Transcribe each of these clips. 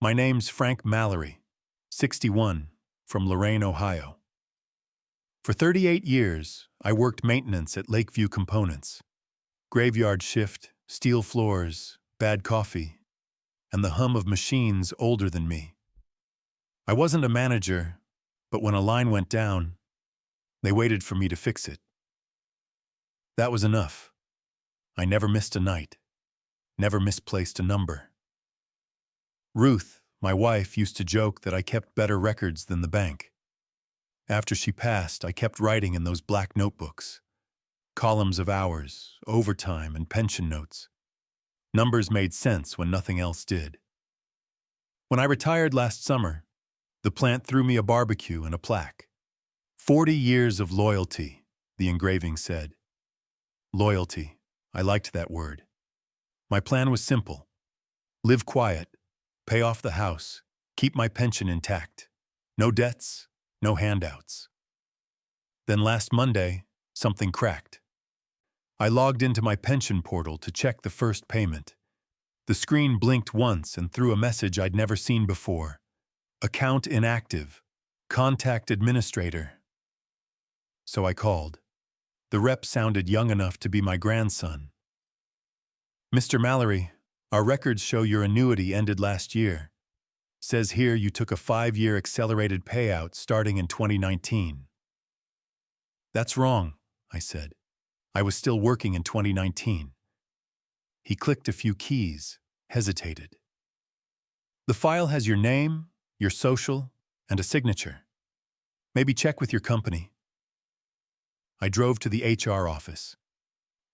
My name's Frank Mallory, 61, from Lorain, Ohio. For 38 years, I worked maintenance at Lakeview Components. Graveyard shift, steel floors, bad coffee, and the hum of machines older than me. I wasn't a manager, but when a line went down, they waited for me to fix it. That was enough. I never missed a night, never misplaced a number. Ruth, my wife, used to joke that I kept better records than the bank. After she passed, I kept writing in those black notebooks. Columns of hours, overtime, and pension notes. Numbers made sense when nothing else did. When I retired last summer, the plant threw me a barbecue and a plaque. 40 years of loyalty, the engraving said. Loyalty. I liked that word. My plan was simple. Live quiet, pay off the house, keep my pension intact. No debts, no handouts. Then last Monday, something cracked. I logged into my pension portal to check the first payment. The screen blinked once and threw a message I'd never seen before. Account inactive. Contact administrator. So I called. The rep sounded young enough to be my grandson. Mr. Mallory, our records show your annuity ended last year. Says here you took a 5-year accelerated payout starting in 2019. That's wrong, I said. I was still working in 2019. He clicked a few keys, hesitated. The file has your name, your social, and a signature. Maybe check with your company. I drove to the HR office.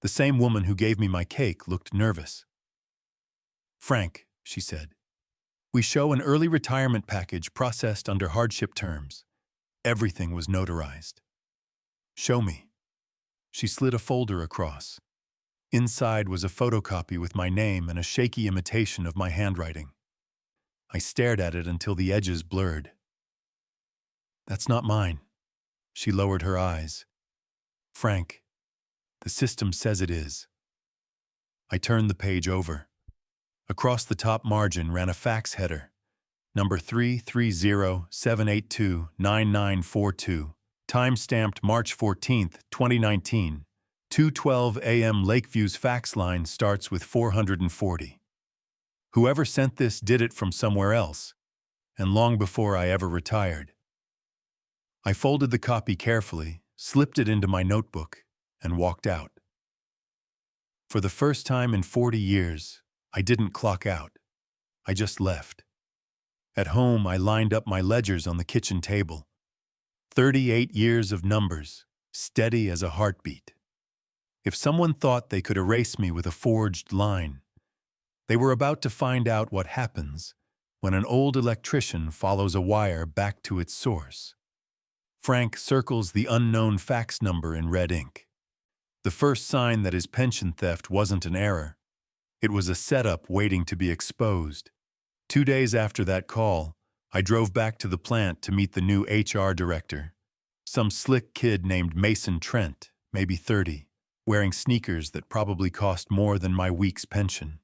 The same woman who gave me my cake looked nervous. Frank, she said, we show an early retirement package processed under hardship terms. Everything was notarized. Show me. She slid a folder across. Inside was a photocopy with my name and a shaky imitation of my handwriting. I stared at it until the edges blurred. That's not mine. She lowered her eyes. Frank, the system says it is. I turned the page over. Across the top margin ran a fax header, number 330-782-9942, time-stamped March 14, 2019, 2:12 a.m. Lakeview's fax line starts with 440. Whoever sent this did it from somewhere else, and long before I ever retired. I folded the copy carefully, slipped it into my notebook, and walked out. For the first time in 40 years, I didn't clock out. I just left. At home, I lined up my ledgers on the kitchen table. 38 years of numbers, steady as a heartbeat. If someone thought they could erase me with a forged line, they were about to find out what happens when an old electrician follows a wire back to its source. Frank circles the unknown fax number in red ink. The first sign that his pension theft wasn't an error. It was a setup waiting to be exposed. 2 days after that call, I drove back to the plant to meet the new HR director. Some slick kid named Mason Trent, maybe 30, wearing sneakers that probably cost more than my week's pension.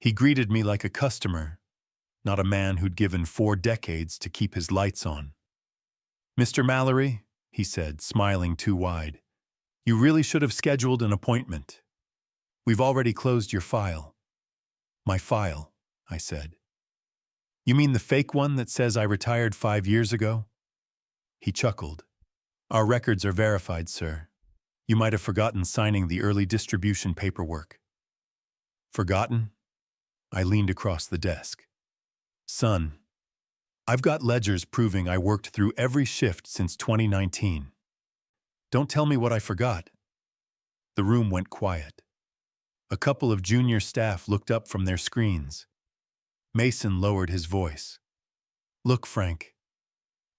He greeted me like a customer, not a man who'd given 4 decades to keep his lights on. Mr. Mallory, he said, smiling too wide, you really should have scheduled an appointment. We've already closed your file. My file, I said. You mean the fake one that says I retired 5 years ago? He chuckled. Our records are verified, sir. You might have forgotten signing the early distribution paperwork. Forgotten? I leaned across the desk. Son, I've got ledgers proving I worked through every shift since 2019. Don't tell me what I forgot. The room went quiet. A couple of junior staff looked up from their screens. Mason lowered his voice. Look, Frank,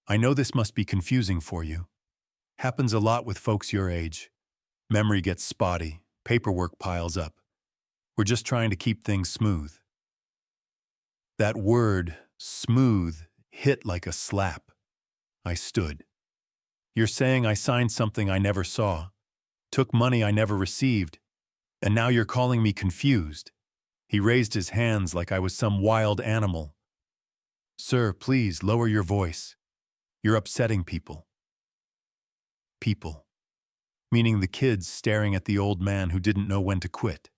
I know this must be confusing for you. Happens a lot with folks your age. Memory gets spotty, paperwork piles up. We're just trying to keep things smooth. That word, smooth, hit like a slap. I stood. You're saying I signed something I never saw, took money I never received, and now you're calling me confused. He raised his hands like I was some wild animal, Sir, please lower your voice. You're upsetting people. People. Meaning the kids staring at the old man who didn't know when to quit.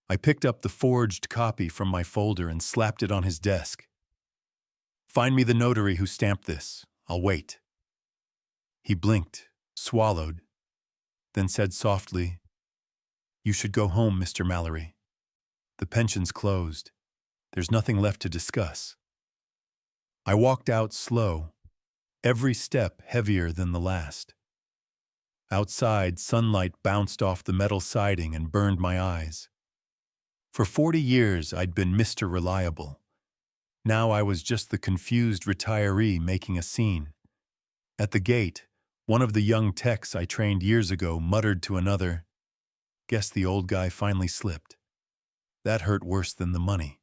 I picked up the forged copy from my folder and slapped it on his desk. Find me the notary who stamped this. I'll wait. He blinked, swallowed, then said softly, "You should go home, Mr. Mallory. The pension's closed. There's nothing left to discuss." I walked out slow, every step heavier than the last. Outside, sunlight bounced off the metal siding and burned my eyes. For 40 years, I'd been Mr. Reliable. Now I was just the confused retiree making a scene. At the gate, one of the young techs I trained years ago muttered to another, "Guess the old guy finally slipped." That hurt worse than the money.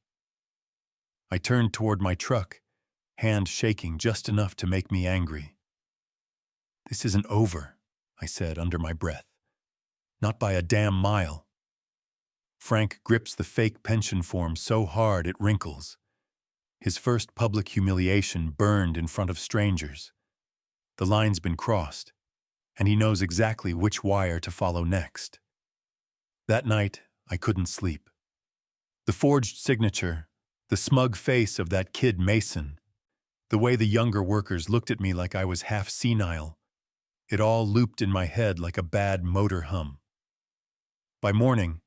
I turned toward my truck, hand shaking just enough to make me angry. "This isn't over," I said under my breath. "Not by a damn mile." Frank grips the fake pension form so hard it wrinkles. His first public humiliation burned in front of strangers. The line's been crossed, and he knows exactly which wire to follow next. That night, I couldn't sleep. The forged signature, the smug face of that kid Mason, the way the younger workers looked at me like I was half senile, it all looped in my head like a bad motor hum. By morning,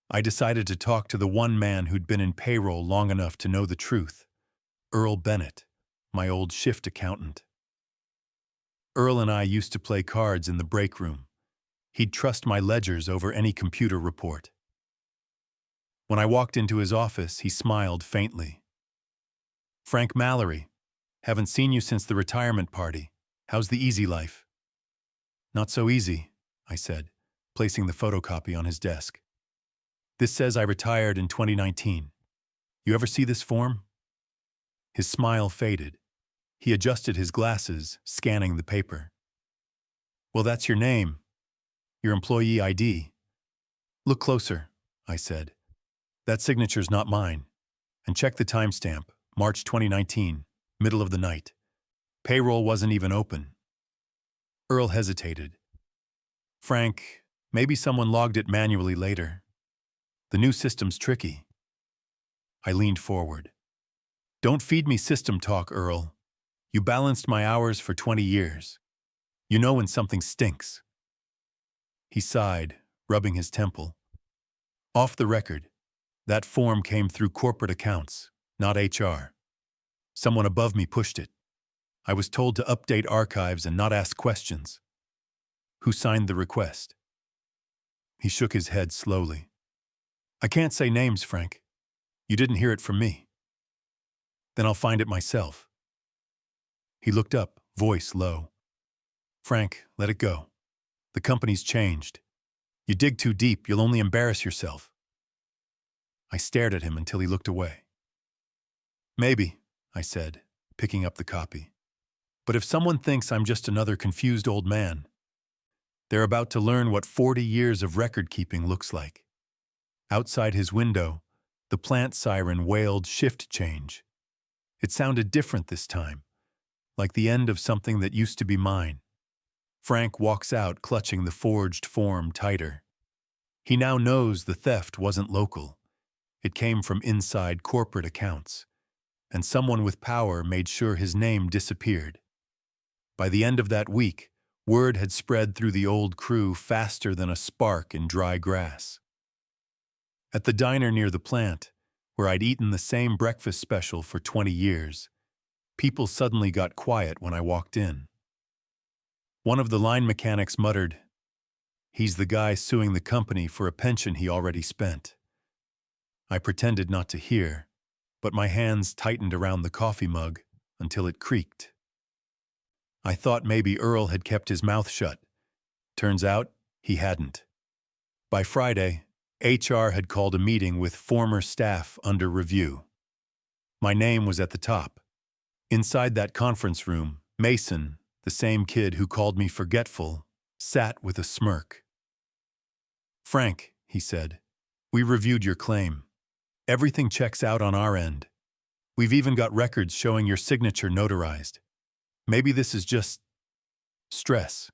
I decided to talk to the one man who'd been in payroll long enough to know the truth, Earl Bennett, my old shift accountant. Earl and I used to play cards in the break room. He'd trust my ledgers over any computer report. When I walked into his office, he smiled faintly. "Frank Mallory, haven't seen you since the retirement party. How's the easy life?" "Not so easy," I said, placing the photocopy on his desk. "This says I retired in 2019. You ever see this form?" His smile faded. He adjusted his glasses, scanning the paper. "Well, that's your name. Your employee ID. Look closer," I said. "That signature's not mine. And check the timestamp, March 2019, middle of the night. Payroll wasn't even open." Earl hesitated. "Frank, maybe someone logged it manually later. The new system's tricky." I leaned forward. "Don't feed me system talk, Earl. You balanced my hours for 20 years. You know when something stinks." He sighed, rubbing his temple. "Off the record, that form came through corporate accounts, not HR. Someone above me pushed it. I was told to update archives and not ask questions." "Who signed the request?" He shook his head slowly. "I can't say names, Frank. You didn't hear it from me." "Then I'll find it myself." He looked up, voice low. "Frank, let it go. The company's changed. You dig too deep, you'll only embarrass yourself." I stared at him until he looked away. "Maybe," I said, picking up the copy. "But if someone thinks I'm just another confused old man, they're about to learn what 40 years of record-keeping looks like." Outside his window, the plant siren wailed shift change. It sounded different this time, like the end of something that used to be mine. Frank walks out clutching the forged form tighter. He now knows the theft wasn't local. It came from inside corporate accounts, and someone with power made sure his name disappeared. By the end of that week, word had spread through the old crew faster than a spark in dry grass. At the diner near the plant, where I'd eaten the same breakfast special for 20 years, people suddenly got quiet when I walked in. One of the line mechanics muttered, "He's the guy suing the company for a pension he already spent." I pretended not to hear, but my hands tightened around the coffee mug until it creaked. I thought maybe Earl had kept his mouth shut. Turns out, he hadn't. By Friday, HR had called a meeting with former staff under review. My name was at the top. Inside that conference room, Mason, the same kid who called me forgetful, sat with a smirk. "Frank," he said, "we reviewed your claim. Everything checks out on our end. We've even got records showing your signature notarized. Maybe this is just stress.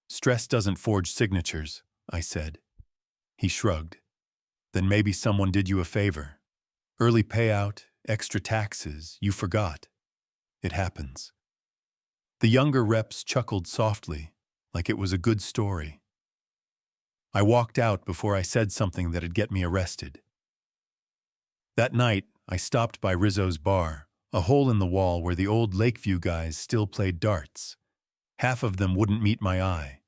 Stress doesn't forge signatures, I said. He shrugged. Then maybe someone did you a favor. Early payout, extra taxes, you forgot. It happens. The younger reps chuckled softly, like it was a good story. I walked out before I said something that'd get me arrested. That night, I stopped by Rizzo's bar, a hole in the wall where the old Lakeview guys still played darts. Half of them wouldn't meet my eye.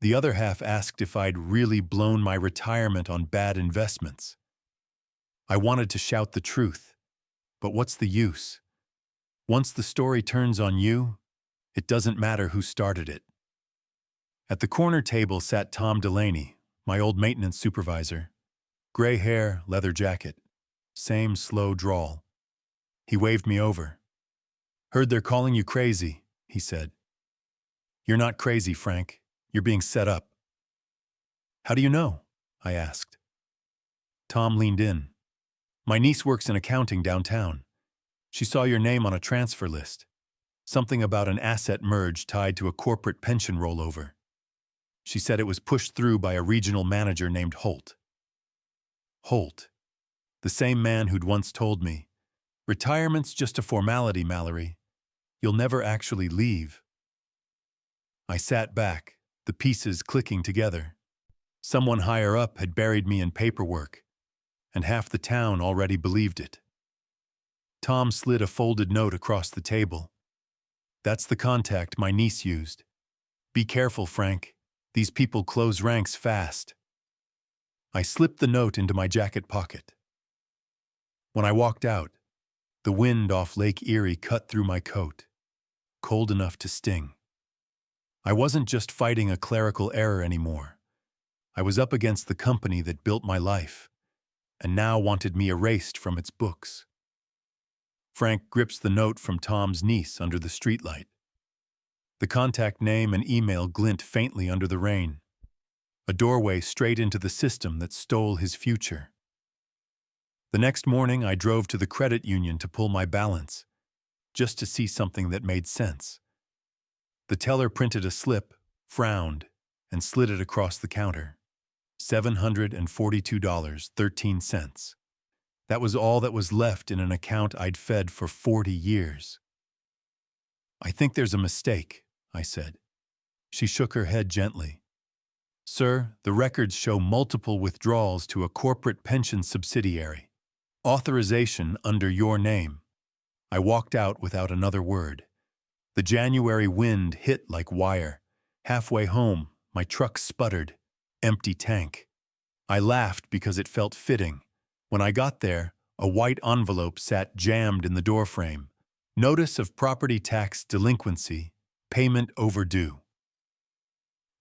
The other half asked if I'd really blown my retirement on bad investments. I wanted to shout the truth, but what's the use? Once the story turns on you, it doesn't matter who started it. At the corner table sat Tom Delaney, my old maintenance supervisor. Gray hair, leather jacket. Same slow drawl. He waved me over. "Heard they're calling you crazy," he said. "You're not crazy, Frank. You're being set up." "How do you know?" I asked. Tom leaned in. "My niece works in accounting downtown. She saw your name on a transfer list. Something about an asset merge tied to a corporate pension rollover. She said it was pushed through by a regional manager named Holt." Holt. The same man who'd once told me, "Retirement's just a formality, Mallory. You'll never actually leave." I sat back, the pieces clicking together. Someone higher up had buried me in paperwork, and half the town already believed it. Tom slid a folded note across the table. "That's the contact my niece used. Be careful, Frank. These people close ranks fast." I slipped the note into my jacket pocket. When I walked out, the wind off Lake Erie cut through my coat, cold enough to sting. I wasn't just fighting a clerical error anymore. I was up against the company that built my life, and now wanted me erased from its books. Frank grips the note from Tom's niece under the streetlight. The contact name and email glint faintly under the rain. A doorway straight into the system that stole his future. The next morning, I drove to the credit union to pull my balance, just to see something that made sense. The teller printed a slip, frowned, and slid it across the counter. $742.13. That was all that was left in an account I'd fed for 40 years. "I think there's a mistake," I said. She shook her head gently. "Sir, the records show multiple withdrawals to a corporate pension subsidiary. Authorization under your name." I walked out without another word. The January wind hit like wire. Halfway home, my truck sputtered. Empty tank. I laughed because it felt fitting. When I got there, a white envelope sat jammed in the doorframe. Notice of property tax delinquency. Payment overdue.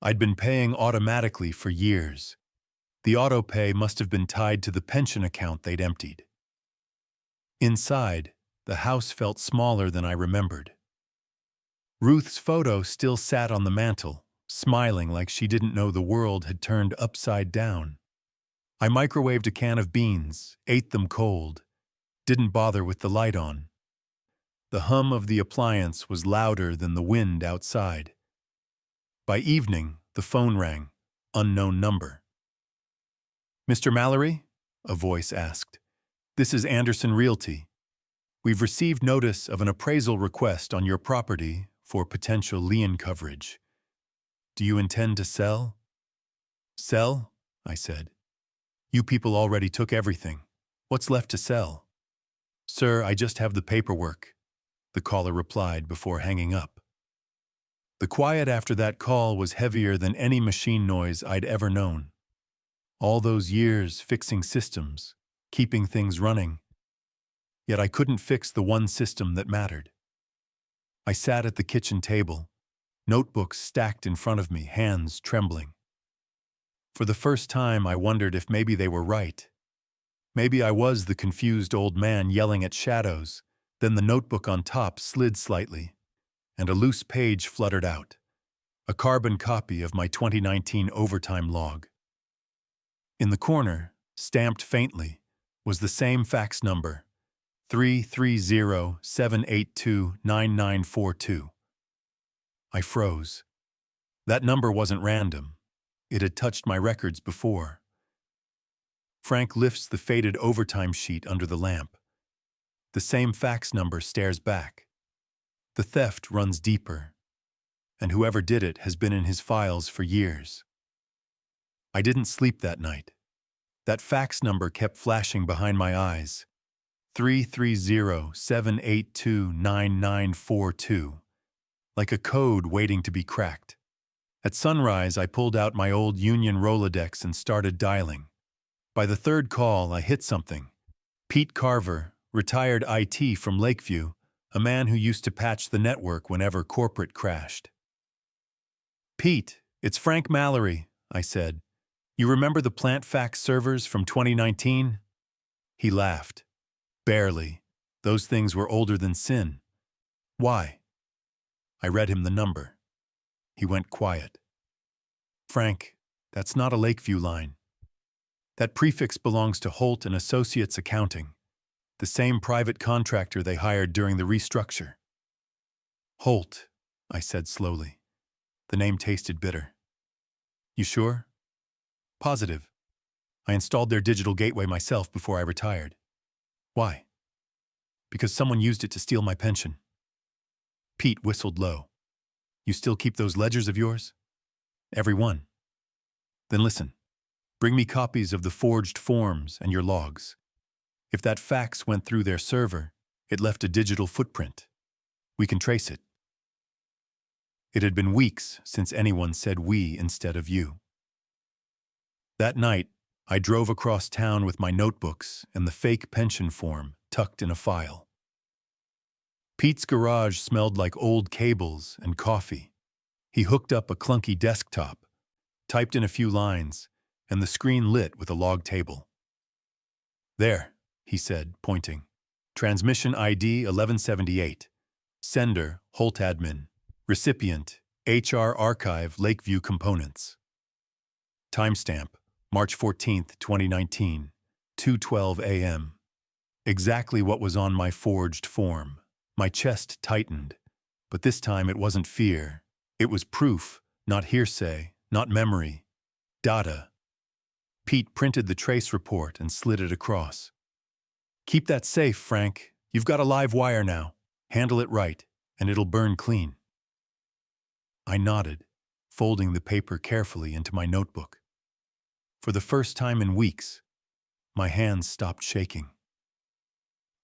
I'd been paying automatically for years. The autopay must have been tied to the pension account they'd emptied. Inside, the house felt smaller than I remembered. Ruth's photo still sat on the mantel, smiling like she didn't know the world had turned upside down. I microwaved a can of beans, ate them cold, didn't bother with the light on. The hum of the appliance was louder than the wind outside. By evening, the phone rang, unknown number. "Mr. Mallory?" a voice asked. "This is Anderson Realty. We've received notice of an appraisal request on your property for potential lien coverage. Do you intend to sell?" "Sell?" I said. "You people already took everything. What's left to sell?" "Sir, I just have the paperwork," the caller replied before hanging up. The quiet after that call was heavier than any machine noise I'd ever known. All those years fixing systems, keeping things running. Yet I couldn't fix the one system that mattered. I sat at the kitchen table, notebooks stacked in front of me, hands trembling. For the first time, I wondered if maybe they were right. Maybe I was the confused old man yelling at shadows. Then the notebook on top slid slightly, and a loose page fluttered out. A carbon copy of my 2019 overtime log. In the corner, stamped faintly, was the same fax number, 330-782-9942. I froze. That number wasn't random. It had touched my records before. Frank lifts the faded overtime sheet under the lamp. The same fax number stares back. The theft runs deeper, and whoever did it has been in his files for years. I didn't sleep that night. That fax number kept flashing behind my eyes. 330-782-9942. Like a code waiting to be cracked. At sunrise, I pulled out my old Union Rolodex and started dialing. By the third call, I hit something. Pete Carver, retired IT from Lakeview, a man who used to patch the network whenever corporate crashed. "Pete, it's Frank Mallory," I said. "You remember the plant fax servers from 2019? He laughed. "Barely. Those things were older than sin." "Why?" I read him the number. He went quiet. "Frank, that's not a Lakeview line. That prefix belongs to Holt and Associates Accounting, the same private contractor they hired during the restructure." "Holt," I said slowly. The name tasted bitter. "You sure?" "Positive. I installed their digital gateway myself before I retired." "Why?" "Because someone used it to steal my pension." Pete whistled low. "You still keep those ledgers of yours?" "Every one." "Then listen. Bring me copies of the forged forms and your logs. If that fax went through their server, it left a digital footprint. We can trace it." It had been weeks since anyone said "we" instead of "you." That night, I drove across town with my notebooks and the fake pension form tucked in a file. Pete's garage smelled like old cables and coffee. He hooked up a clunky desktop, typed in a few lines, and the screen lit with a log table. "There," he said, pointing. "Transmission ID 1178. Sender, Holt Admin. Recipient, HR Archive, Lakeview Components. Timestamp, March 14th, 2019, 2:12 a.m. Exactly what was on my forged form. My chest tightened, but this time it wasn't fear. It was proof, not hearsay, not memory. Data. Pete printed the trace report and slid it across. "Keep that safe, Frank. You've got a live wire now. Handle it right, and it'll burn clean." I nodded, folding the paper carefully into my notebook. For the first time in weeks, my hands stopped shaking.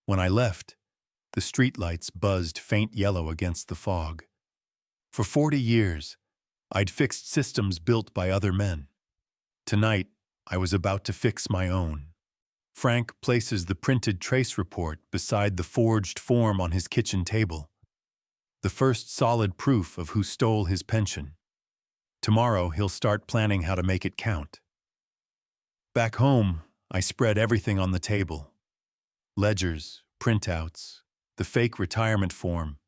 When I left, the streetlights buzzed faint yellow against the fog. For 40 years, I'd fixed systems built by other men. Tonight, I was about to fix my own. Frank places the printed trace report beside the forged form on his kitchen table. The first solid proof of who stole his pension. Tomorrow, he'll start planning how to make it count. Back home, I spread everything on the table. Ledgers, printouts, the fake retirement form,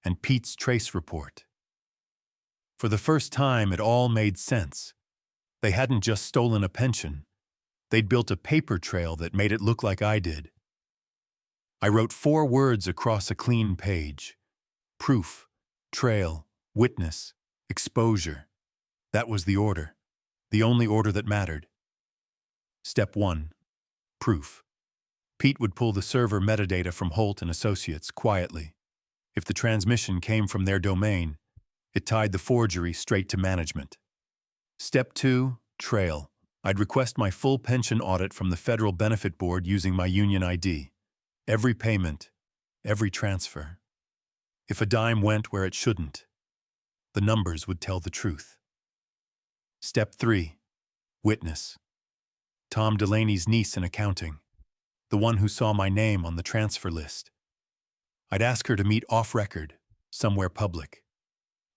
and Pete's trace report. For the first time, it all made sense. They hadn't just stolen a pension. They'd built a paper trail that made it look like I did. I wrote 4 words across a clean page. Proof, trail, witness, exposure. That was the order. The only order that mattered. Step 1. Proof. Pete would pull the server metadata from Holt and Associates quietly. If the transmission came from their domain, it tied the forgery straight to management. Step 2. Trail. I'd request my full pension audit from the Federal Benefit Board using my union ID. Every payment, every transfer. If a dime went where it shouldn't, the numbers would tell the truth. Step 3. Witness. Tom Delaney's niece in accounting, the one who saw my name on the transfer list. I'd ask her to meet off-record, somewhere public.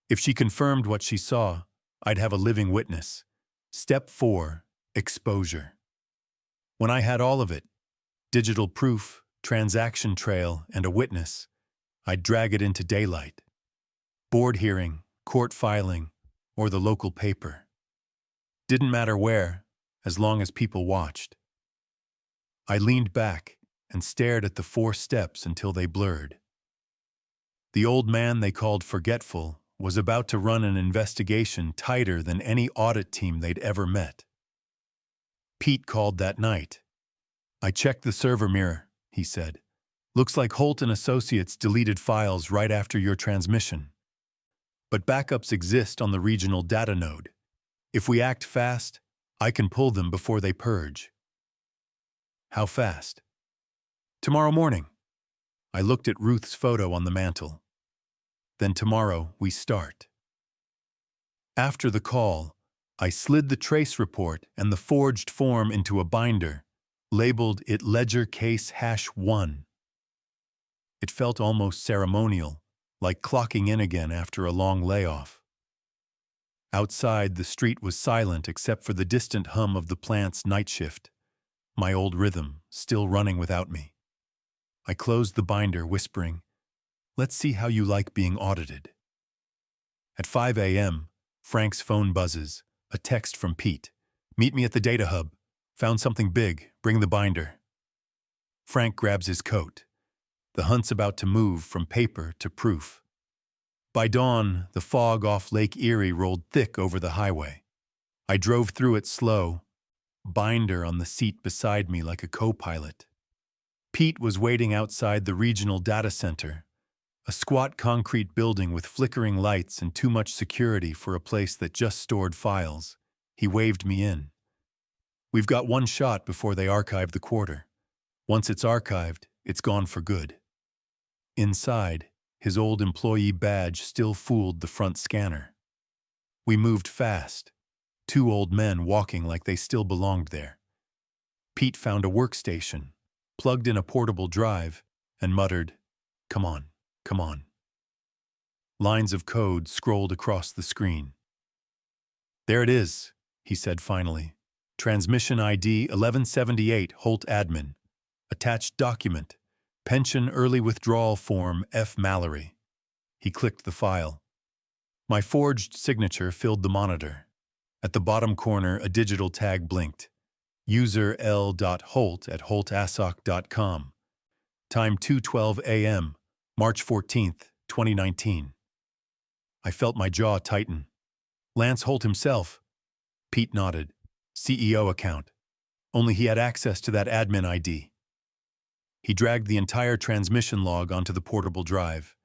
If she confirmed what she saw, I'd have a living witness. Step 4. Exposure. When I had all of it, digital proof, transaction trail, and a witness, I'd drag it into daylight. Board hearing, court filing, or the local paper. Didn't matter where, as long as people watched. I leaned back, and stared at the 4 steps until they blurred. The old man they called Forgetful was about to run an investigation tighter than any audit team they'd ever met. Pete called that night. "I checked the server mirror," he said. "Looks like Holt and Associates deleted files right after your transmission. But backups exist on the regional data node. If we act fast, I can pull them before they purge." "How fast?" "Tomorrow morning." I looked at Ruth's photo on the mantel. "Then tomorrow we start." After the call, I slid the trace report and the forged form into a binder, labeled it Ledger Case #1. It felt almost ceremonial, like clocking in again after a long layoff. Outside, the street was silent except for the distant hum of the plant's night shift, my old rhythm still running without me. I closed the binder, whispering, "Let's see how you like being audited." At 5 a.m., Frank's phone buzzes, a text from Pete. "Meet me at the data hub. Found something big. Bring the binder." Frank grabs his coat. The hunt's about to move from paper to proof. By dawn, the fog off Lake Erie rolled thick over the highway. I drove through it slow, binder on the seat beside me like a co-pilot. Pete was waiting outside the regional data center, a squat concrete building with flickering lights and too much security for a place that just stored files. He waved me in. "We've got one shot before they archive the quarter. Once it's archived, it's gone for good." Inside, his old employee badge still fooled the front scanner. We moved fast, 2 old men walking like they still belonged there. Pete found a workstation, plugged in a portable drive, and muttered, "Come on, come on." Lines of code scrolled across the screen. "There it is," he said finally. "Transmission ID 1178 Holt Admin. Attached document. Pension Early Withdrawal Form F. Mallory." He clicked the file. My forged signature filled the monitor. At the bottom corner, a digital tag blinked. User l.holt@holtassoc.com. Time 2:12 a.m., March 14th, 2019. I felt my jaw tighten. "Lance Holt himself." Pete nodded. "CEO account. Only he had access to that admin ID." He dragged the entire transmission log onto the portable drive.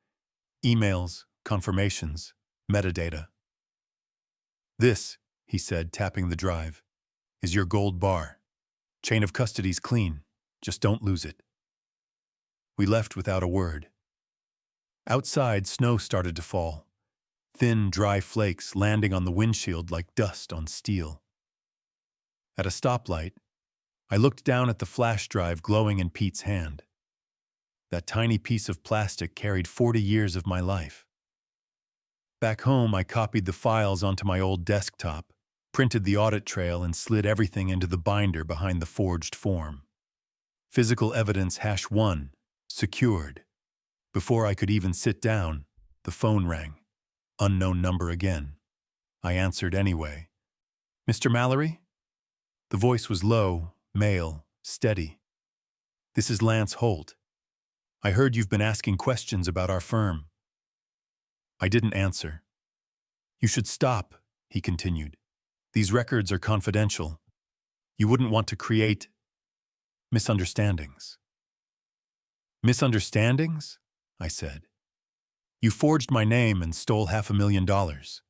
Emails, confirmations, metadata. "This," he said, tapping the drive, "is your gold bar. Chain of custody's clean. Just don't lose it." We left without a word. Outside, snow started to fall. Thin, dry flakes landing on the windshield like dust on steel. At a stoplight, I looked down at the flash drive glowing in Pete's hand. That tiny piece of plastic carried 40 years of my life. Back home, I copied the files onto my old desktop, printed the audit trail, and slid everything into the binder behind the forged form. Physical evidence #1, secured. Before I could even sit down, the phone rang. Unknown number again. I answered anyway. "Mr. Mallory?" The voice was low, male, steady. "This is Lance Holt. I heard you've been asking questions about our firm." I didn't answer. "You should stop," he continued. "These records are confidential. You wouldn't want to create misunderstandings." "Misunderstandings?" I said. "You forged my name and stole $500,000.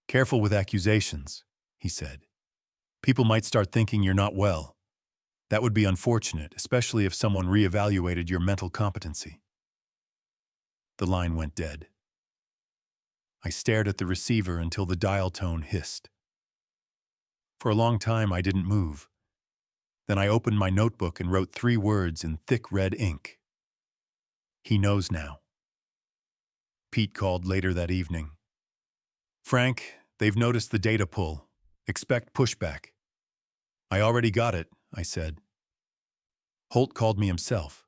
Careful with accusations," he said. "People might start thinking you're not well. That would be unfortunate, especially if someone reevaluated your mental competency." The line went dead. I stared at the receiver until the dial tone hissed. For a long time, I didn't move. Then I opened my notebook and wrote 3 words in thick red ink. "He knows now." Pete called later that evening. "Frank, they've noticed the data pull. Expect pushback." "I already got it," I said. "Holt called me himself."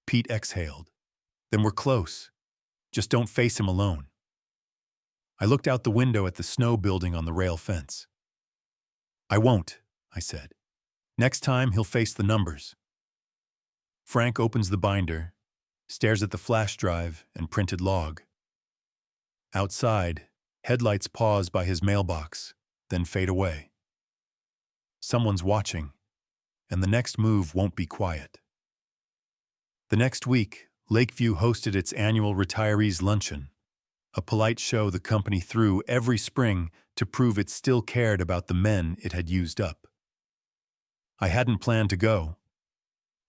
Pete exhaled. "Then we're close. Just don't face him alone." I looked out the window at the snow building on the rail fence. "I won't," I said. "Next time, he'll face the numbers. Frank opens the binder, stares at the flash drive and printed log. Outside, headlights pause by his mailbox, then fade away. Someone's watching, and the next move won't be quiet. The next week, Lakeview hosted its annual Retirees Luncheon, a polite show the company threw every spring to prove it still cared about the men it had used up. I hadn't planned to go,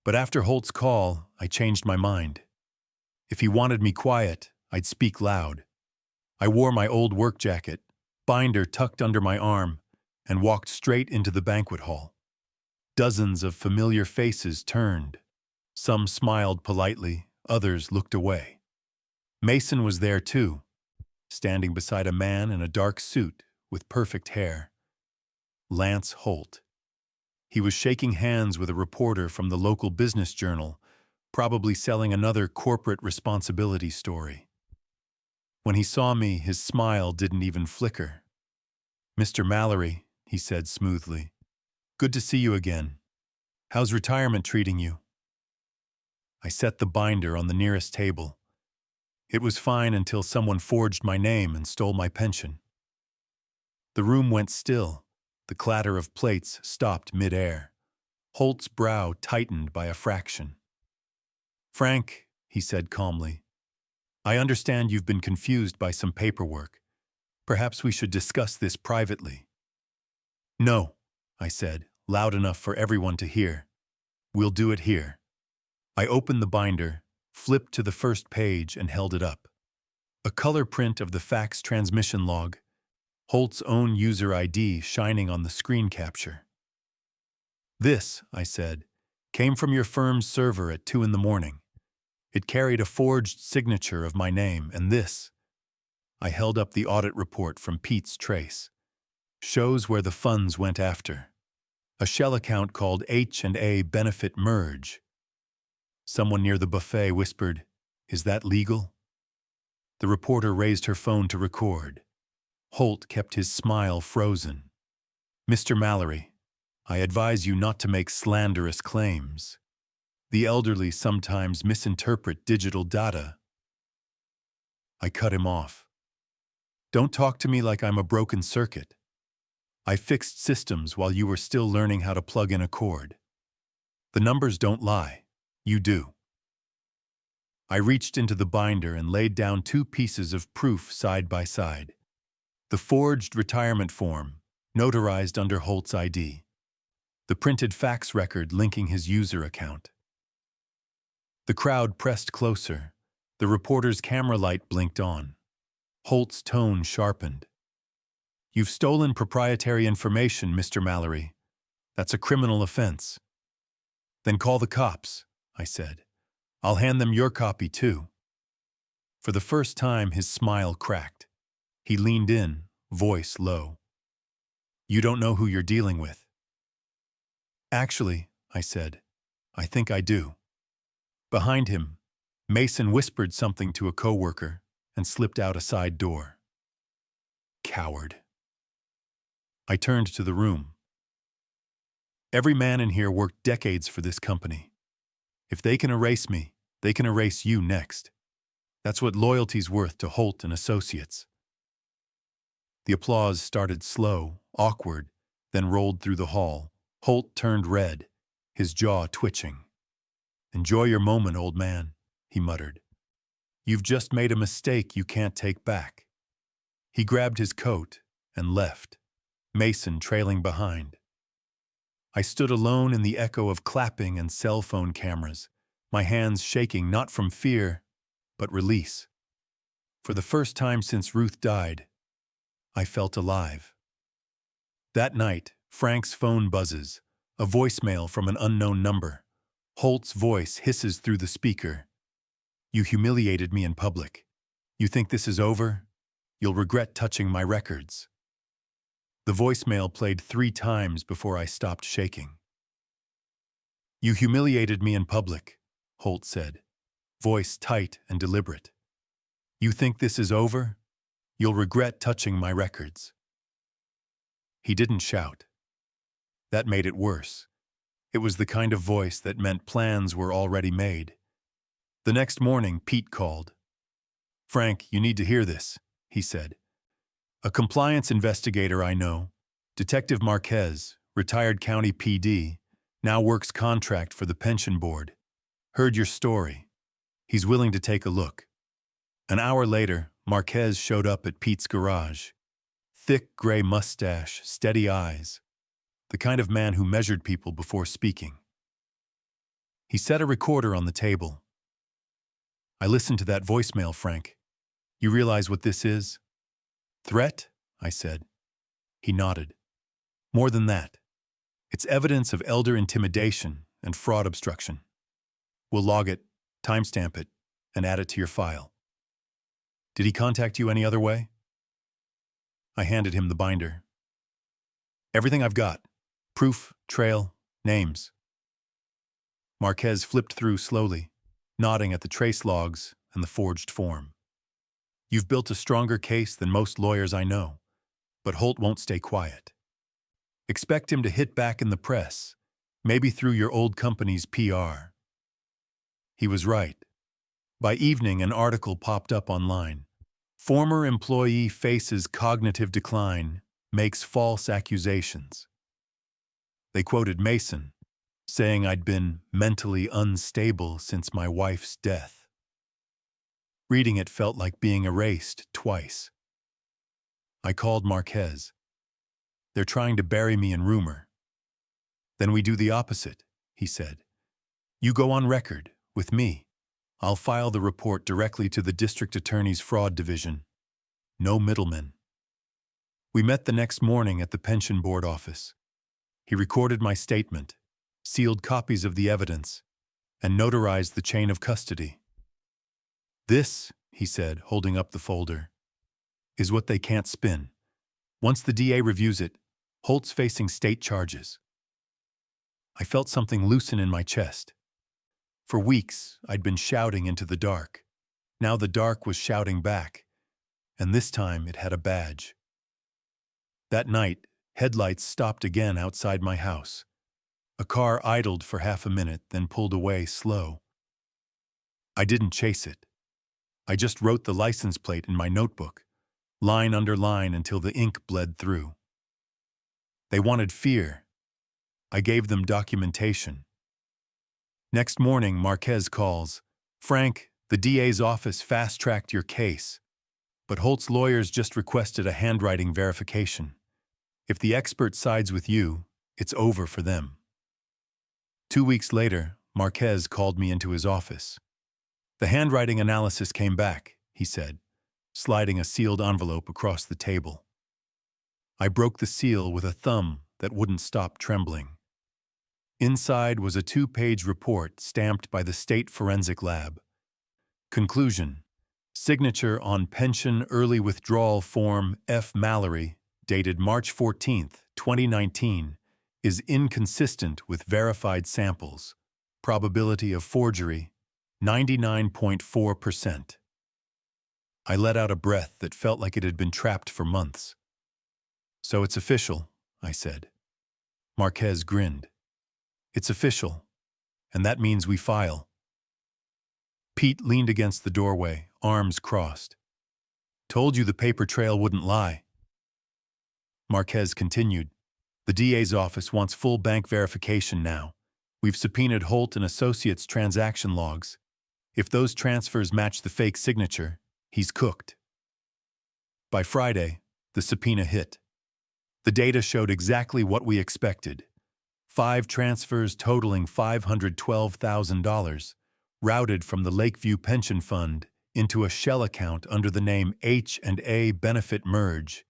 but after Holt's call, I changed my mind. If he wanted me quiet, I'd speak loud. I wore my old work jacket, binder tucked under my arm, and walked straight into the banquet hall. Dozens of familiar faces turned. Some smiled politely, others looked away. Mason was there too, standing beside a man in a dark suit with perfect hair. Lance Holt. He was shaking hands with a reporter from the local business journal, probably selling another corporate responsibility story. When he saw me, his smile didn't even flicker. "Mr. Mallory," he said smoothly, "good to see you again. How's retirement treating you?" I set the binder on the nearest table. It was fine until someone forged my name and stole my pension. The room went still. The clatter of plates stopped mid-air. Holt's brow tightened by a fraction. "Frank," he said calmly, "I understand you've been confused by some paperwork. Perhaps we should discuss this privately." "No," I said, loud enough for everyone to hear. "We'll do it here." I opened the binder, flipped to the first page, and held it up. A color print of the fax transmission log, Holt's own user ID shining on the screen capture. "This," I said, "came from your firm's server at 2 a.m. It carried a forged signature of my name, and this," I held up the audit report from Pete's Trace, "shows where the funds went after. A shell account called H&A Benefit Merge." Someone near the buffet whispered, "Is that legal?" The reporter raised her phone to record. Holt kept his smile frozen. "Mr. Mallory, I advise you not to make slanderous claims. The elderly sometimes misinterpret digital data." I cut him off. "Don't talk to me like I'm a broken circuit. I fixed systems while you were still learning how to plug in a cord. The numbers don't lie. You do." I reached into the binder and laid down 2 pieces of proof side by side. The forged retirement form, notarized under Holt's ID. The printed fax record linking his user account. The crowd pressed closer. The reporter's camera light blinked on. Holt's tone sharpened. "You've stolen proprietary information, Mr. Mallory. That's a criminal offense." "Then call the cops," I said. "I'll hand them your copy too." For the first time, his smile cracked. He leaned in, voice low. "You don't know who you're dealing with." "Actually," I said, "I think I do." Behind him, Mason whispered something to a coworker and slipped out a side door. Coward. I turned to the room. Every man in here worked decades for this company. If they can erase me, they can erase you next. That's what loyalty's worth to Holt and Associates. The applause started slow, awkward, then rolled through the hall. Holt turned red, his jaw twitching. "Enjoy your moment, old man," he muttered. "You've just made a mistake you can't take back." He grabbed his coat and left, Mason trailing behind. I stood alone in the echo of clapping and cell phone cameras, my hands shaking not from fear, but release. For the first time since Ruth died, I felt alive. That night, Frank's phone buzzes, a voicemail from an unknown number. Holt's voice hisses through the speaker. "You humiliated me in public. You think this is over? You'll regret touching my records." The voicemail played 3 times before I stopped shaking. "You humiliated me in public," Holt said, voice tight and deliberate. "You think this is over? You'll regret touching my records." He didn't shout. That made it worse. It was the kind of voice that meant plans were already made. The next morning, Pete called. "Frank, you need to hear this," he said. "A compliance investigator I know, Detective Marquez, retired county PD, now works contract for the pension board. Heard your story. He's willing to take a look." An hour later, Marquez showed up at Pete's garage. Thick gray mustache, steady eyes. The kind of man who measured people before speaking. He set a recorder on the table. "I listened to that voicemail, Frank. You realize what this is?" "Threat?" I said. He nodded. "More than that. It's evidence of elder intimidation and fraud obstruction. We'll log it, timestamp it, and add it to your file." "Did he contact you any other way?" I handed him the binder. "Everything I've got. Proof, trail, names." Marquez flipped through slowly, nodding at the trace logs and the forged form. "You've built a stronger case than most lawyers I know, but Holt won't stay quiet. Expect him to hit back in the press, maybe through your old company's PR." He was right. By evening, an article popped up online. "Former employee faces cognitive decline, makes false accusations." They quoted Mason, saying I'd been mentally unstable since my wife's death. Reading it felt like being erased twice. I called Marquez. "They're trying to bury me in rumor." "Then we do the opposite," he said. "You go on record, with me. I'll file the report directly to the district attorney's fraud division. No middlemen." We met the next morning at the pension board office. He recorded my statement, sealed copies of the evidence, and notarized the chain of custody. "This," he said, holding up the folder, "is what they can't spin. Once the DA reviews it, Holt's facing state charges." I felt something loosen in my chest. For weeks, I'd been shouting into the dark. Now the dark was shouting back, and this time it had a badge. That night, headlights stopped again outside my house. A car idled for half a minute, then pulled away slow. I didn't chase it. I just wrote the license plate in my notebook, line under line until the ink bled through. They wanted fear. I gave them documentation. Next morning, Marquez calls. "Frank, the DA's office fast-tracked your case, but Holt's lawyers just requested a handwriting verification. If the expert sides with you, it's over for them." 2 weeks later, Marquez called me into his office. "The handwriting analysis came back," he said, sliding a sealed envelope across the table. I broke the seal with a thumb that wouldn't stop trembling. Inside was a 2-page report stamped by the State Forensic Lab. Conclusion: signature on pension early withdrawal form F. Mallory, dated March 14, 2019, is inconsistent with verified samples. Probability of forgery, 99.4%. I let out a breath that felt like it had been trapped for months. "So it's official," I said. Marquez grinned. "It's official, and that means we file." Pete leaned against the doorway, arms crossed. "Told you the paper trail wouldn't lie." Marquez continued. "The DA's office wants full bank verification now. We've subpoenaed Holt and Associates' transaction logs. If those transfers match the fake signature, he's cooked." By Friday, the subpoena hit. The data showed exactly what we expected. 5 transfers totaling $512,000, routed from the Lakeview Pension Fund into a shell account under the name H&A Benefit Merge,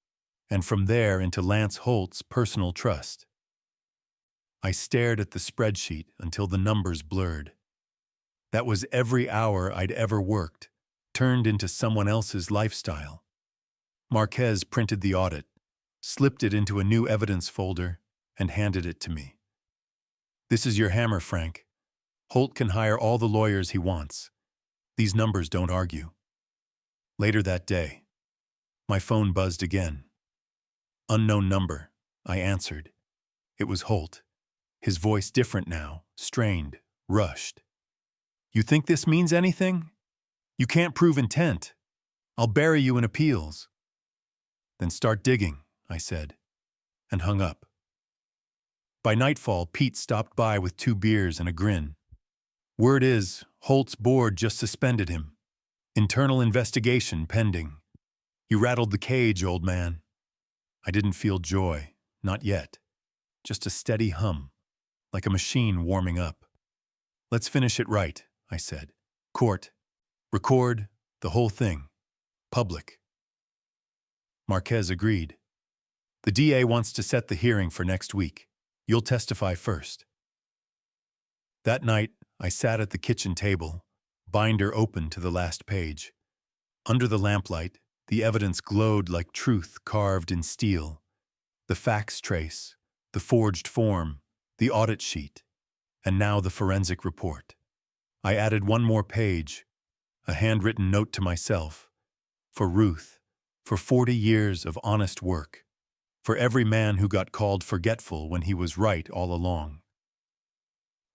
and from there into Lance Holt's personal trust. I stared at the spreadsheet until the numbers blurred. That was every hour I'd ever worked, turned into someone else's lifestyle. Marquez printed the audit, slipped it into a new evidence folder, and handed it to me. "This is your hammer, Frank. Holt can hire all the lawyers he wants. These numbers don't argue." Later that day, my phone buzzed again. "Unknown number," I answered. It was Holt. His voice different now, strained, rushed. You think this means anything? You can't prove intent. I'll bury you in appeals. Then start digging, I said, and hung up. By nightfall, Pete stopped by with 2 beers and a grin. Word is, Holt's board just suspended him. Internal investigation pending. You rattled the cage, old man. I didn't feel joy, not yet. Just a steady hum, like a machine warming up. Let's finish it right, I said. Court. Record the whole thing. Public. Marquez agreed. The DA wants to set the hearing for next week. You'll testify first. That night, I sat at the kitchen table, binder open to the last page. Under the lamplight, the evidence glowed like truth carved in steel. The fax trace, the forged form, the audit sheet, and now the forensic report. I added one more page, a handwritten note to myself. For Ruth, for 40 years of honest work. For every man who got called forgetful when he was right all along.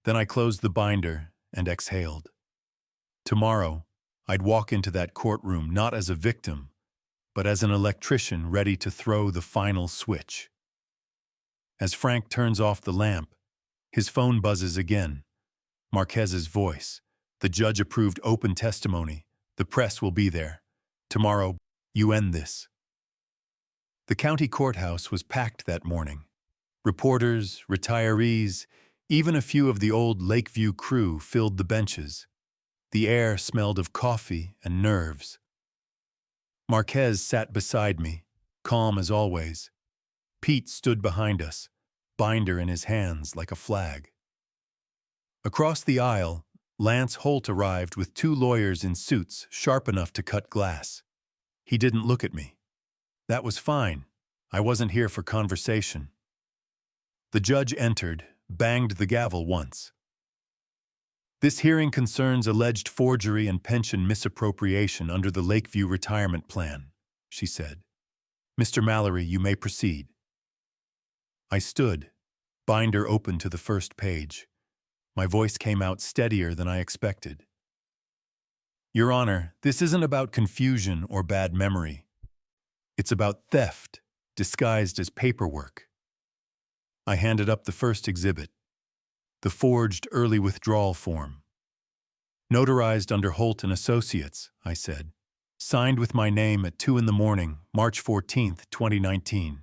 Then I closed the binder and exhaled. Tomorrow, I'd walk into that courtroom not as a victim, but as an electrician ready to throw the final switch. As Frank turns off the lamp, his phone buzzes again. Marquez's voice. The judge-approved open testimony. The press will be there. Tomorrow, you end this. The county courthouse was packed that morning. Reporters, retirees, even a few of the old Lakeview crew filled the benches. The air smelled of coffee and nerves. Marquez sat beside me, calm as always. Pete stood behind us, binder in his hands like a flag. Across the aisle, Lance Holt arrived with 2 lawyers in suits sharp enough to cut glass. He didn't look at me. That was fine. I wasn't here for conversation. The judge entered, banged the gavel once. This hearing concerns alleged forgery and pension misappropriation under the Lakeview Retirement Plan, she said. Mr. Mallory, you may proceed. I stood, binder open to the first page. My voice came out steadier than I expected. Your Honor, this isn't about confusion or bad memory. It's about theft, disguised as paperwork. I handed up the first exhibit, the forged early withdrawal form. Notarized under Holt and Associates, I said. Signed with my name at 2 a.m, March 14, 2019.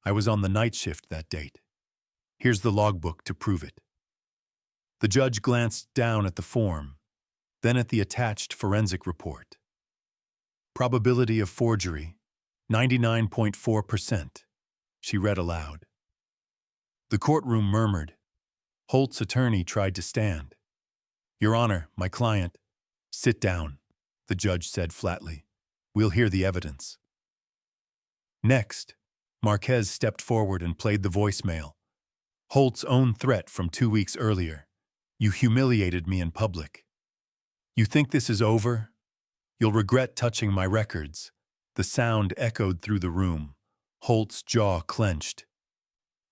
I was on the night shift that date. Here's the logbook to prove it. The judge glanced down at the form, then at the attached forensic report. Probability of forgery, 99.4%, she read aloud. The courtroom murmured. Holt's attorney tried to stand. Your Honor, my client. Sit down, the judge said flatly. We'll hear the evidence. Next, Marquez stepped forward and played the voicemail. Holt's own threat from 2 weeks earlier. You humiliated me in public. You think this is over? You'll regret touching my records. The sound echoed through the room. Holt's jaw clenched.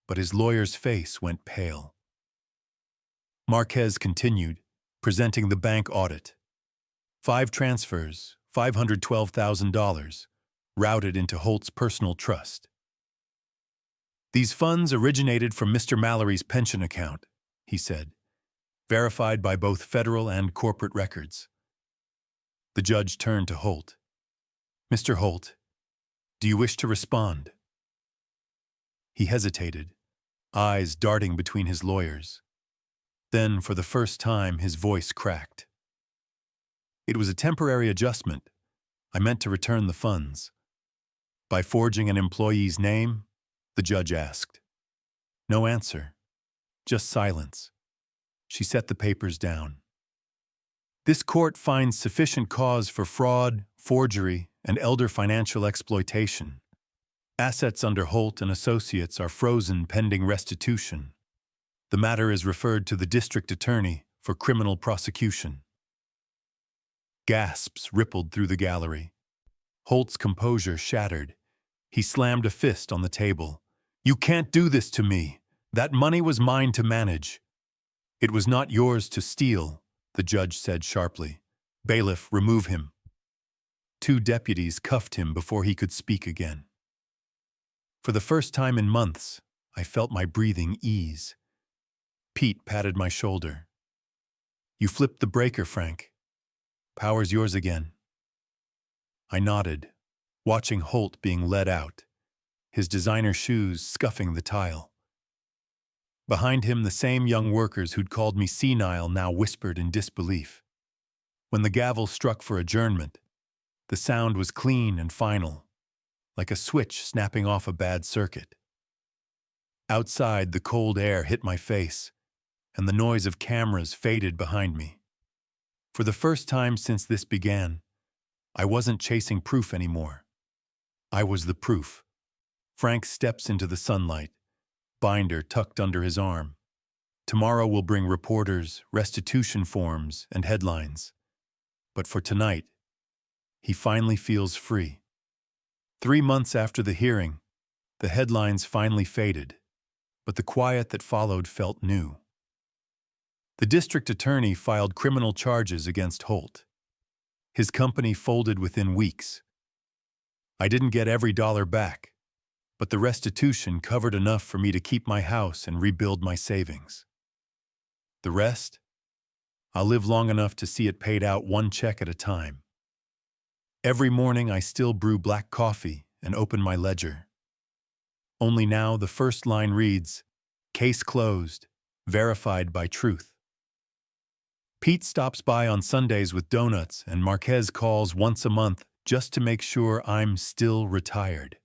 But his lawyer's face went pale. Marquez continued, presenting the bank audit. 5 transfers, $512,000, routed into Holt's personal trust. These funds originated from Mr. Mallory's pension account, he said, verified by both federal and corporate records. The judge turned to Holt. Mr. Holt, do you wish to respond? He hesitated, eyes darting between his lawyers. Then, for the first time, his voice cracked. It was a temporary adjustment. I meant to return the funds. By forging an employee's name? The judge asked. No answer. Just silence. She set the papers down. This court finds sufficient cause for fraud, forgery, and elder financial exploitation. Assets under Holt and Associates are frozen pending restitution. The matter is referred to the district attorney for criminal prosecution. Gasps rippled through the gallery. Holt's composure shattered. He slammed a fist on the table. You can't do this to me. That money was mine to manage. It was not yours to steal, the judge said sharply. Bailiff, remove him. Two deputies cuffed him before he could speak again. For the first time in months, I felt my breathing ease. Pete patted my shoulder. You flipped the breaker, Frank. Power's yours again. I nodded, watching Holt being led out, his designer shoes scuffing the tile. Behind him, the same young workers who'd called me senile now whispered in disbelief. When the gavel struck for adjournment, the sound was clean and final, like a switch snapping off a bad circuit. Outside, the cold air hit my face, and the noise of cameras faded behind me. For the first time since this began, I wasn't chasing proof anymore. I was the proof. Frank steps into the sunlight, binder tucked under his arm. Tomorrow will bring reporters, restitution forms, and headlines. But for tonight, he finally feels free. 3 months after the hearing, the headlines finally faded, but the quiet that followed felt new. The district attorney filed criminal charges against Holt. His company folded within weeks. I didn't get every dollar back, but the restitution covered enough for me to keep my house and rebuild my savings. The rest? I'll live long enough to see it paid out one check at a time. Every morning I still brew black coffee and open my ledger. Only now the first line reads, "Case closed, verified by truth." Pete stops by on Sundays with donuts and Marquez calls once a month just to make sure I'm still retired.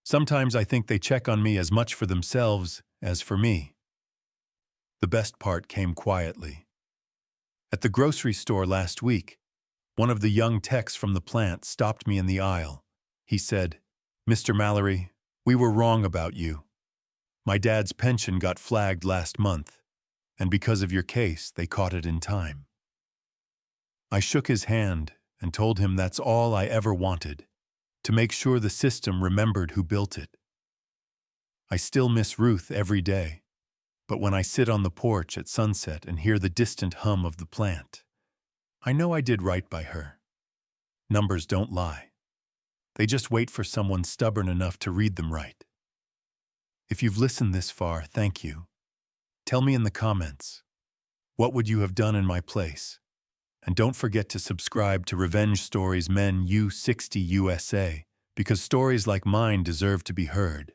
Sometimes I think they check on me as much for themselves as for me. The best part came quietly. At the grocery store last week, one of the young techs from the plant stopped me in the aisle. He said, "Mr. Mallory, we were wrong about you. My dad's pension got flagged last month, and because of your case, they caught it in time." I shook his hand and told him that's all I ever wanted, to make sure the system remembered who built it. I still miss Ruth every day, but when I sit on the porch at sunset and hear the distant hum of the plant, I know I did right by her. Numbers don't lie. They just wait for someone stubborn enough to read them right. If you've listened this far, thank you. Tell me in the comments, what would you have done in my place? And don't forget to subscribe to Revenge Stories Men U60 USA, because stories like mine deserve to be heard.